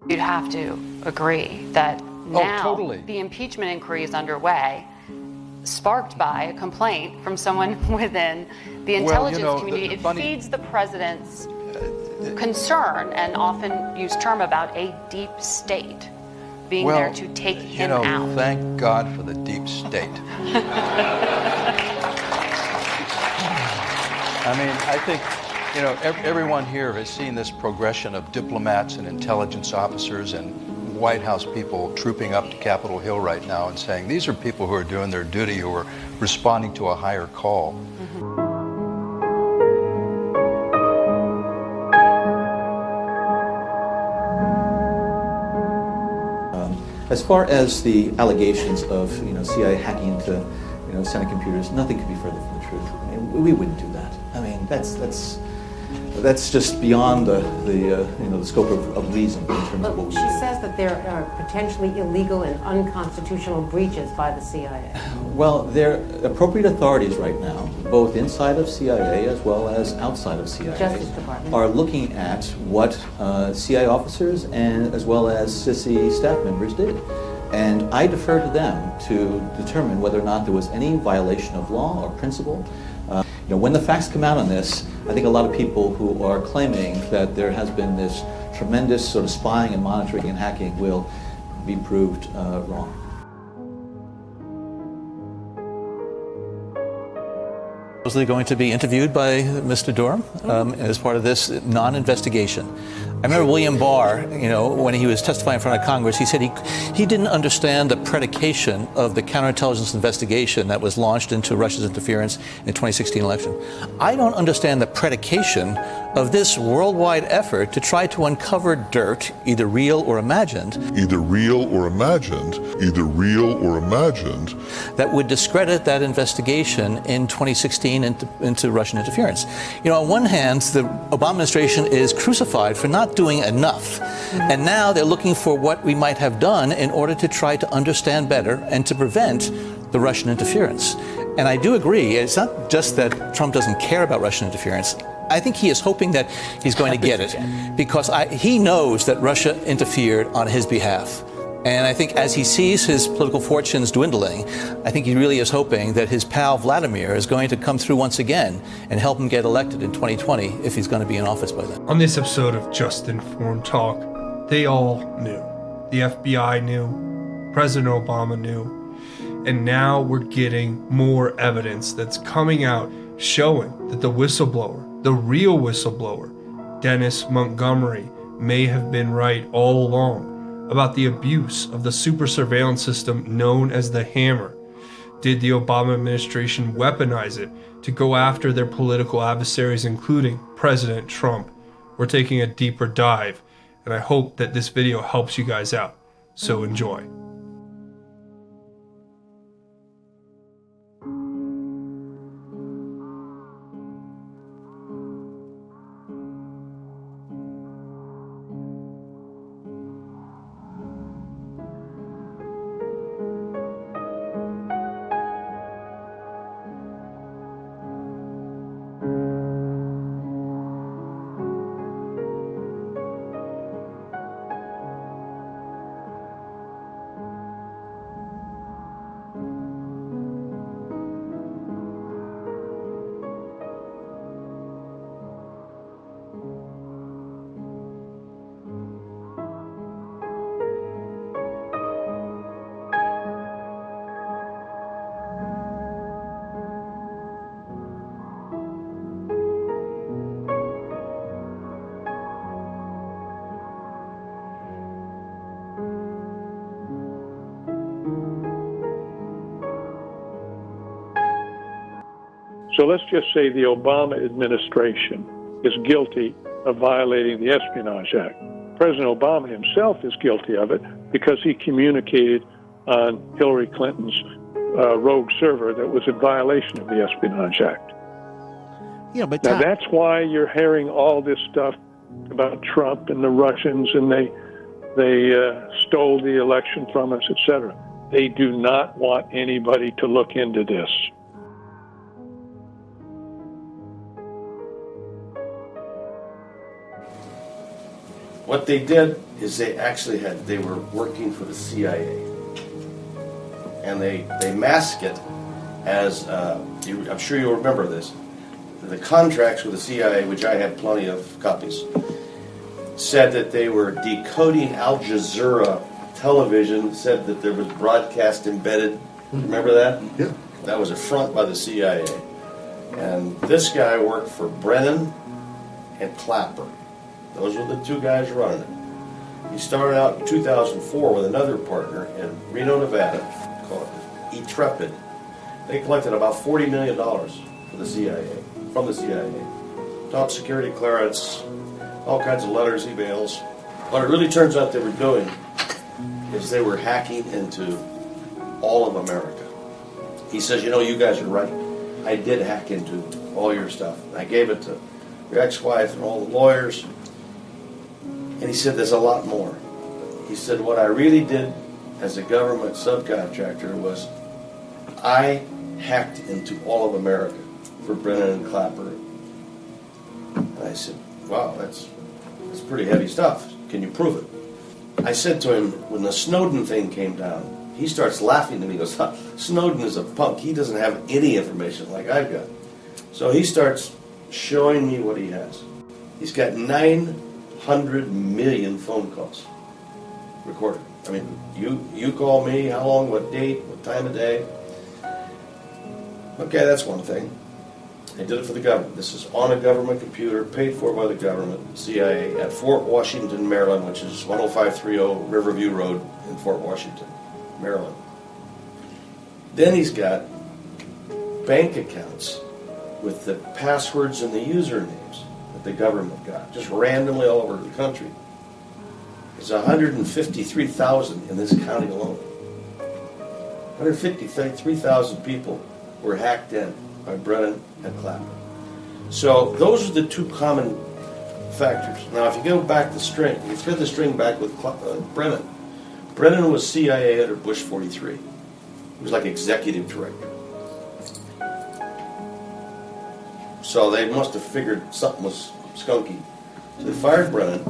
You'd have to agree that now totally. the impeachment inquiry is underway, sparked by a complaint from someone within the intelligence community. It feeds the president's concern and often used term about a deep state being there to take him out. Thank God for the deep state. I mean, I think, everyone here has seen this progression of diplomats and intelligence officers and White House people trooping up to Capitol Hill right now and saying, these are people who are doing their duty, who are responding to a higher call. Mm-hmm. As far as the allegations of CIA hacking into Senate computers, nothing could be further from the truth. I mean, we wouldn't do that. I mean, that's just beyond the scope of reason in terms of what we do. She says that there are potentially illegal and unconstitutional breaches by the CIA. Well, there are appropriate authorities right now, both inside of CIA as well as outside of CIA, Justice Department, are looking at what CIA officers and as well as CISI staff members did. And I defer to them to determine whether or not there was any violation of law or principle. When the facts come out on this, I think a lot of people who are claiming that there has been this tremendous sort of spying and monitoring and hacking will be proved wrong. Supposedly going to be interviewed by Mr. Durham as part of this non-investigation. I remember William Barr, when he was testifying in front of Congress, he said he didn't understand the predication of the counterintelligence investigation that was launched into Russia's interference in the 2016 election. I don't understand the predication of this worldwide effort to try to uncover dirt, either real or imagined. Either real or imagined. Either real or imagined. That would discredit that investigation in 2016 into Russian interference. On one hand, the Obama administration is crucified for not doing enough. And now they're looking for what we might have done in order to try to understand better and to prevent the Russian interference. And I do agree, it's not just that Trump doesn't care about Russian interference. I think he is hoping that he's going to get it because he knows that Russia interfered on his behalf. And I think as he sees his political fortunes dwindling, I think he really is hoping that his pal Vladimir is going to come through once again and help him get elected in 2020 if he's going to be in office by then. On this episode of Just Informed Talk, they all knew. The FBI knew, President Obama knew, and now we're getting more evidence that's coming out showing that the whistleblower, the real whistleblower, Dennis Montgomery, may have been right all along about the abuse of the super surveillance system known as the Hammer. Did the Obama administration weaponize it to go after their political adversaries, including President Trump? We're taking a deeper dive, and I hope that this video helps you guys out. So enjoy. So let's just say the Obama administration is guilty of violating the Espionage Act. President Obama himself is guilty of it because he communicated on Hillary Clinton's rogue server that was in violation of the Espionage Act. Yeah, but now that's why you're hearing all this stuff about Trump and the Russians, and they stole the election from us, etc. They do not want anybody to look into this. what they did is they were working for the CIA. And they mask it as, I'm sure you'll remember this, the contracts with the CIA, which I have plenty of copies, said that they were decoding Al Jazeera television, said that there was broadcast embedded. Remember that? Yeah. That was a front by the CIA. And this guy worked for Brennan and Clapper. Those were the two guys running it. He started out in 2004 with another partner in Reno, Nevada, called Intrepid. They collected about $40 million for the CIA, from the CIA. Top security clearance, all kinds of letters, emails. What it really turns out they were doing is they were hacking into all of America. He says, you know, you guys are right. I did hack into all your stuff. I gave it to your ex-wife and all the lawyers. And he said, there's a lot more. He said, what I really did as a government subcontractor was I hacked into all of America for Brennan and Clapper. And I said, wow, that's pretty heavy stuff. Can you prove it? I said to him, when the Snowden thing came down, he starts laughing to me. He goes, Snowden is a punk. He doesn't have any information like I've got. So he starts showing me what he has. He's got 900 million phone calls recorded. I mean, you call me, how long, what date, what time of day. Okay, that's one thing. I did it for the government. This is on a government computer, paid for by the government, CIA, at Fort Washington, Maryland, which is 10530 Riverview Road in Fort Washington, Maryland. Then he's got bank accounts with the passwords and the usernames that the government got, just randomly all over the country. There's 153,000 in this county alone. 153,000 people were hacked in by Brennan and Clapper. So those are the two common factors. Now, if you go back the string, you thread the string back with Brennan. Brennan was CIA under Bush 43. He was like executive director. So they must have figured something was skunky. So they fired Brennan.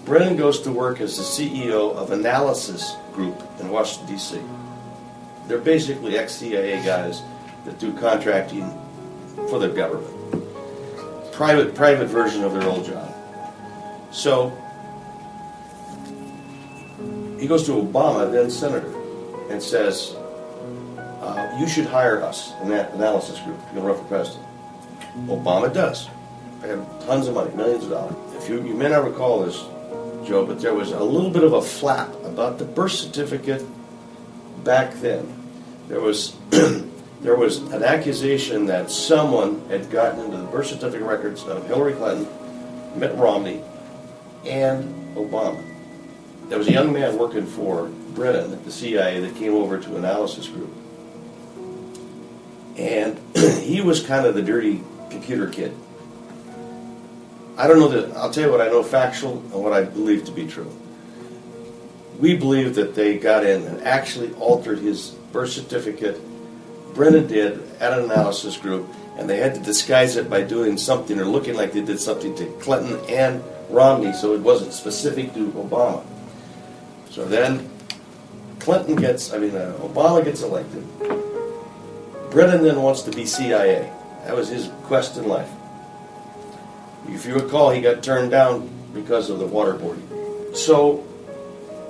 Brennan goes to work as the CEO of Analysis Group in Washington, D.C. They're basically ex-CIA guys that do contracting for the government. Private version of their old job. So he goes to Obama, then senator, and says, you should hire us in that analysis group. You're going to run for president. Obama does. They have tons of money, millions of dollars. If you may not recall this, Joe, but there was a little bit of a flap about the birth certificate back then. There was an accusation that someone had gotten into the birth certificate records of Hillary Clinton, Mitt Romney, and Obama. There was a young man working for Brennan at the CIA that came over to Analysis Group. And he was kind of the dirty computer kid. I don't know that, I'll tell you what I know factual and what I believe to be true. We believe that they got in and actually altered his birth certificate. Brennan did at an analysis group, and they had to disguise it by doing something or looking like they did something to Clinton and Romney, so it wasn't specific to Obama. So then Obama gets elected. Brennan then wants to be CIA. That was his quest in life. If you recall, he got turned down because of the waterboarding. So,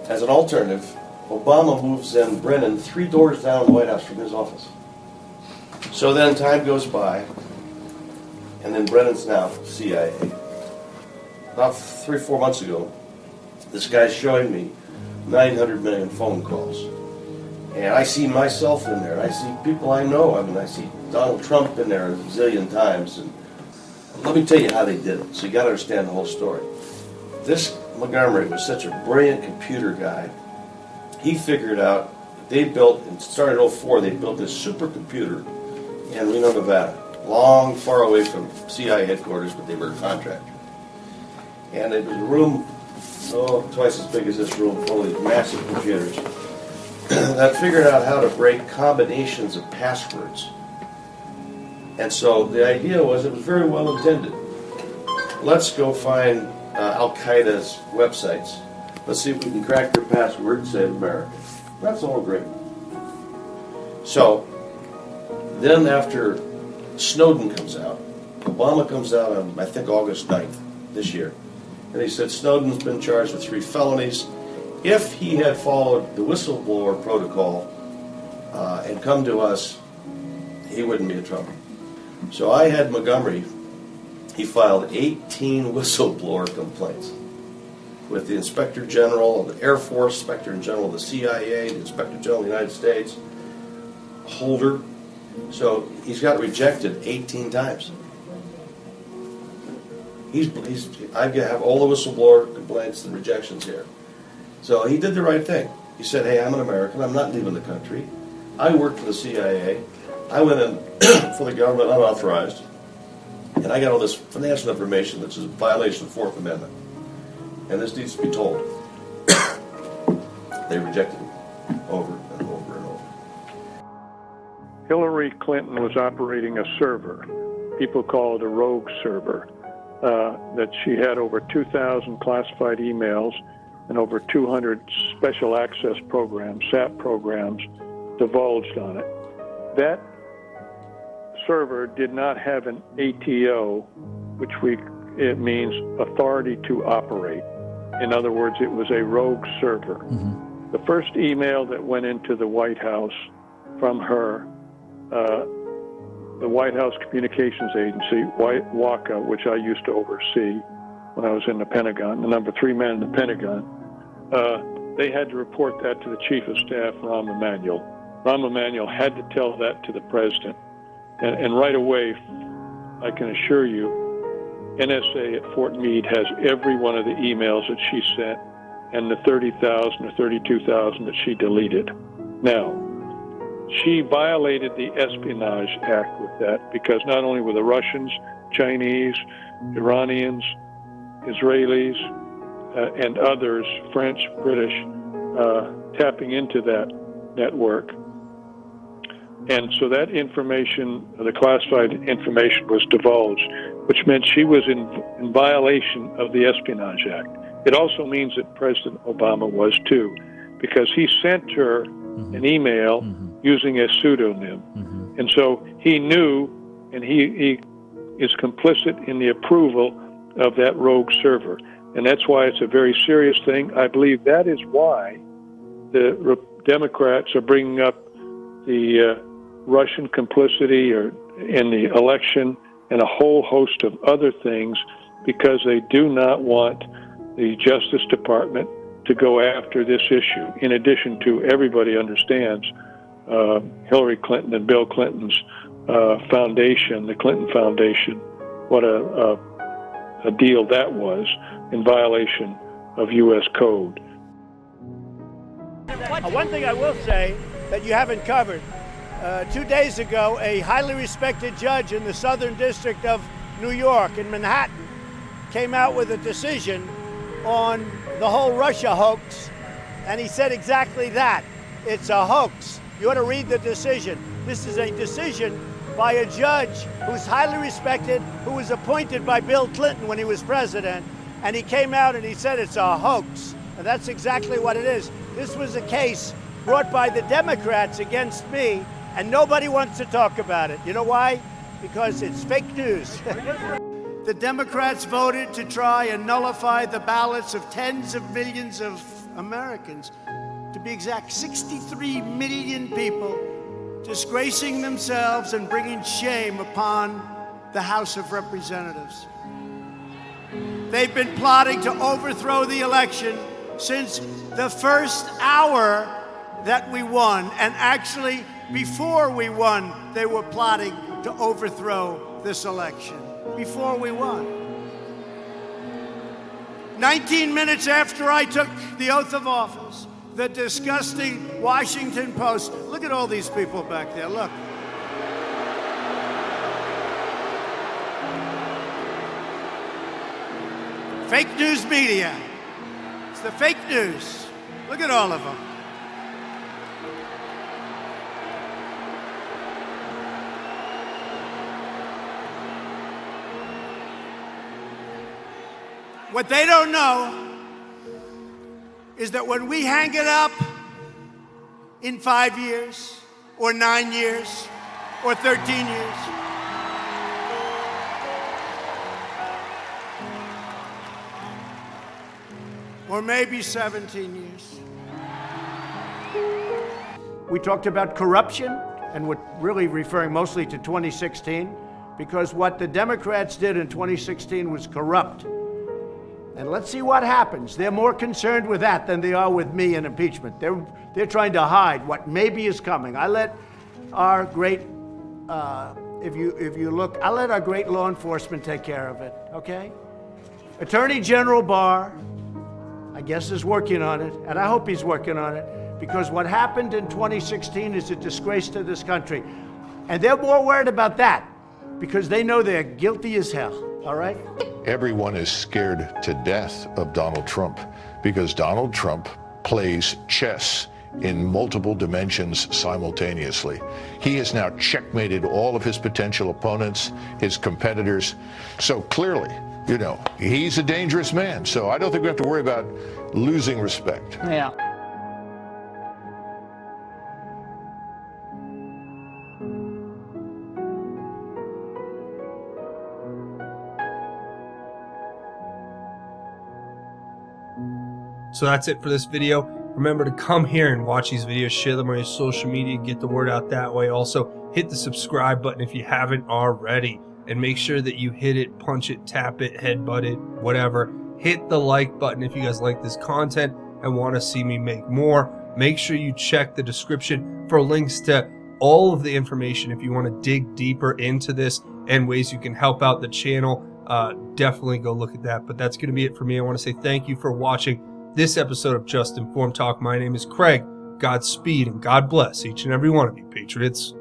as an alternative, Obama moves in Brennan 3 doors down the White House from his office. So then time goes by, and then Brennan's now CIA. About 3 or 4 months ago, this guy's showing me 900 million phone calls. And I see myself in there. I see people I know. I mean, I see Donald Trump in there a zillion times. And let me tell you how they did it. So you got to understand the whole story. This Montgomery was such a brilliant computer guy. He figured out, they built, and started in 2004, they built this supercomputer in Reno, Nevada. Long, far away from CIA headquarters, but they were a contractor. And it was a room, twice as big as this room, full of these massive computers that figured out how to break combinations of passwords. And so the idea was, it was very well intended. Let's go find Al-Qaeda's websites. Let's see if we can crack their password and save America. That's all great. So, then after Snowden comes out, Obama comes out on, I think, August 9th this year. And he said Snowden's been charged with 3 felonies. If he had followed the whistleblower protocol and come to us, he wouldn't be in trouble. So I had Montgomery, he filed 18 whistleblower complaints with the Inspector General of the Air Force, Inspector General of the CIA, the Inspector General of the United States, Holder. So he's got rejected 18 times. I have all the whistleblower complaints and rejections here. So he did the right thing. He said, hey, I'm an American, I'm not leaving the country. I work for the CIA. I went in for the government unauthorized, and I got all this financial information that's a violation of the Fourth Amendment. And this needs to be told. They rejected it over and over and over. Hillary Clinton was operating a server. People call it a rogue server. That she had over 2,000 classified emails and over 200 special access programs, SAP programs, divulged on it. That server did not have an ATO, which it means authority to operate. In other words, it was a rogue server. Mm-hmm. The first email that went into the White House from her, the White House Communications Agency, WHISTLEBLOWER, which I used to oversee when I was in the Pentagon, the number 3 man in the Pentagon, they had to report that to the Chief of Staff, Rahm Emanuel. Rahm Emanuel had to tell that to the President. And right away, I can assure you, NSA at Fort Meade has every one of the emails that she sent and the 30,000 or 32,000 that she deleted. Now, she violated the Espionage Act with that because not only were the Russians, Chinese, Iranians, Israelis, and others, French, British, tapping into that network. And so that information, the classified information, was divulged, which meant she was in violation of the Espionage Act. It also means that President Obama was too, because he sent her an email using a pseudonym. And so he knew, and he is complicit in the approval of that rogue server. And that's why it's a very serious thing. I believe that is why the Democrats are bringing up the Russian complicity in the election and a whole host of other things, because they do not want the Justice Department to go after this issue. In addition to, everybody understands Hillary Clinton and Bill Clinton's foundation, the Clinton Foundation, what a deal that was in violation of U.S. code. One thing I will say that you haven't covered, 2 days ago, a highly respected judge in the Southern District of New York in Manhattan came out with a decision on the whole Russia hoax, and he said exactly that. It's a hoax. You ought to read the decision. This is a decision by a judge who's highly respected, who was appointed by Bill Clinton when he was president, and he came out and he said it's a hoax. And that's exactly what it is. This was a case brought by the Democrats against me, and nobody wants to talk about it. You know why? Because it's fake news. The Democrats voted to try and nullify the ballots of tens of millions of Americans. To be exact, 63 million people, disgracing themselves and bringing shame upon the House of Representatives. They've been plotting to overthrow the election since the first hour that we won. And actually, before we won, they were plotting to overthrow this election. Before we won. 19 minutes after I took the oath of office, the disgusting Washington Post, look at all these people back there, look. Fake news media. It's the fake news. Look at all of them. What they don't know is that when we hang it up in 5 years, or 9 years, or 13 years, or maybe 17 years. We talked about corruption, and we're really referring mostly to 2016, because what the Democrats did in 2016 was corrupt. And let's see what happens. They're more concerned with that than they are with me and impeachment. They're trying to hide what maybe is coming. I let our great, if you look, I let our great law enforcement take care of it, okay? Attorney General Barr, I guess, is working on it, and I hope he's working on it, because what happened in 2016 is a disgrace to this country. And they're more worried about that, because they know they're guilty as hell, all right? Everyone is scared to death of Donald Trump because Donald Trump plays chess in multiple dimensions simultaneously. He has now checkmated all of his potential opponents, his competitors. So clearly, you know, he's a dangerous man. So I don't think we have to worry about losing respect. Yeah. So that's it for this video. Remember to come here and watch these videos, share them on your social media, get the word out that way. Also, hit the subscribe button if you haven't already, and make sure that you hit it, punch it, tap it, headbutt it, whatever. Hit the like button if you guys like this content and want to see me make more. Make sure you check the description for links to all of the information if you want to dig deeper into this and ways you can help out the channel. Definitely go look at that. But that's going to be it for me. I want to say thank you for watching this episode of Just Informed Talk. My name is Craig. Godspeed and God bless each and every one of you, Patriots.